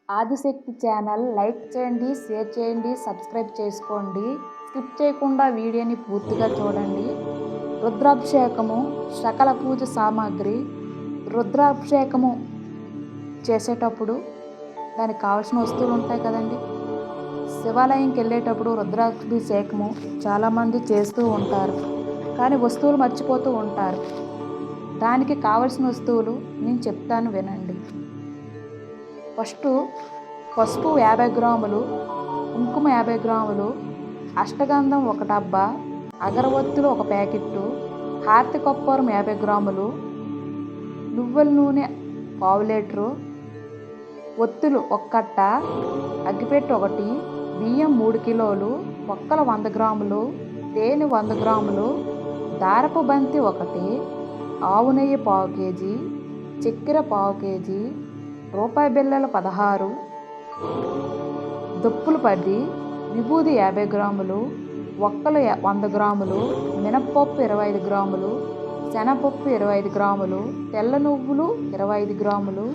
Adishakti channel like చేయండి, share చేయండి, subscribe చేసుకోండి. స్కిప్ చేయకుండా వీడియోని పూర్తిగా చూడండి. రుద్రాభిషేకము సకల పూజ సామాగ్రి. రుద్రాభిషేకము చేసేటప్పుడు దానికి కావాల్సిన వస్తువులు ఉంటాయి కదండి. శివాలయంకి వెళ్ళేటప్పుడు రుద్రాభిషేకము చాలామంది చేస్తూ ఉంటారు, కానీ వస్తువులు మర్చిపోతూ ఉంటారు. దానికి కావలసిన వస్తువులు నేను చెప్తాను వినండి. ఫస్ట్ పసుపు 50 గ్రాములు, కుంకుమ 50 గ్రాములు, అష్టగంధం 1 డబ్బా, అగరవత్తులు 1 ప్యాకెట్టు, హారతి కర్పూరం 50 గ్రాములు, నువ్వుల నూనె 1/2 లీటరు, ఒత్తులు 1 కట్ట, అగ్గిపెట్టె 1, బియ్యం 3 కిలోలు, ఒక్కలు 100 గ్రాములు, తేనె 100 గ్రాములు, దారపు బంతి 1, ఆవు నెయ్యి 1/4 కేజీ, చక్కెర 1/4 కేజీ, రూపాయి బిళ్ళలు 16, దుప్పులు 10, విభూది 50 గ్రాములు, ఒక్కలు 100 గ్రాములు, మినప్పప్పు 25 గ్రాములు, శనగపప్పు 25 గ్రాములు, తెల్ల నువ్వులు 25 గ్రాములు,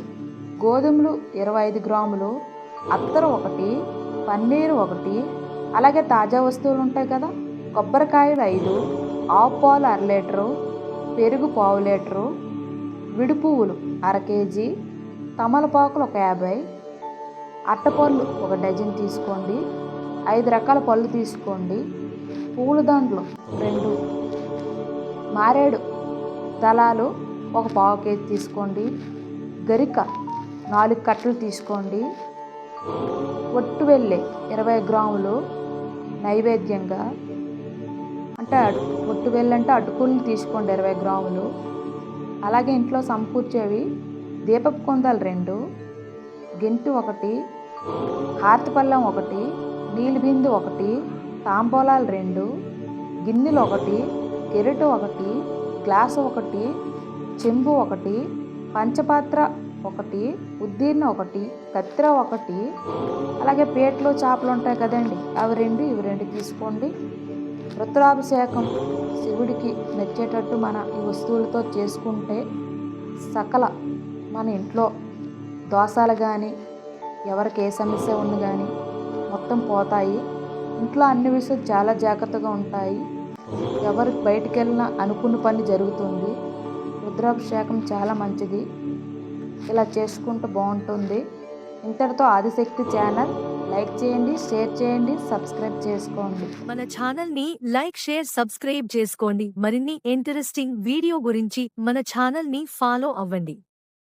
గోధుమలు 25 గ్రాములు, అత్తరు 1, పన్నీరు 1, అలాగే తాజా వస్తువులు ఉంటాయి కదా, కొబ్బరికాయలు 5, ఆవు పాలు 1/2 లీటరు, పెరుగు 1/2 లీటరు, విడి పువ్వులు 1/2 కేజీ, తమలపాకులు 50, అట్టపళ్ళు 1 డజన్ తీసుకోండి. 5 రకాల పళ్ళు తీసుకోండి. పూలదండలు 2, మారేడు దళాలు 1/4 కేజీ తీసుకోండి. గరిక 4 కట్టలు తీసుకోండి. ఒట్టు వెల్లె 20 గ్రాములు నైవేద్యంగా, అంటే ఒట్టు వెల్లె అంటే అటుకులు తీసుకోండి 20 గ్రాములు. అలాగే ఇంట్లో సమకూర్చేవి దీపపు కుందాలు 2, గెంటు 1, హారతి పళ్ళెం 1, నీళ్ళు బిందు 1, తాంబూలాలు 2, గిన్నెలు 1, గెరిటె 1, గ్లాసు 1, చెంబు 1, పంచపాత్ర 1, ఉద్దీర్ణ 1, కత్తెర 1, అలాగే పీటలు చేపలు ఉంటాయి కదండి, అవి 2, ఇవి 2 తీసుకోండి. రుద్రాభిషేకం శివుడికి నచ్చేటట్టు మన ఈ వస్తువులతో చేసుకుంటే సకల మన ఇంట్లో దోషాలు కానీ, ఎవరికి ఏ సమస్య ఉన్న కానీ మొత్తం పోతాయి. ఇంట్లో అన్ని విషయాలు చాలా జాగ్రత్తగా ఉంటాయి. ఎవరు బయటికి వెళ్ళినా అనుకున్న పని జరుగుతుంది. రుద్రాభిషేకం చాలా మంచిది. ఇలా చేసుకుంటూ బాగుంటుంది. ఇంతటితో ఆదిశక్తి ఛానల్ లైక్ చేయండి, షేర్ చేయండి, సబ్స్క్రైబ్ చేసుకోండి. మన ఛానల్ ని లైక్, షేర్, సబ్స్క్రైబ్ చేసుకోండి. మరిన్ని ఇంట్రెస్టింగ్ వీడియో గురించి మన ఛానల్ ని ఫాలో అవ్వండి.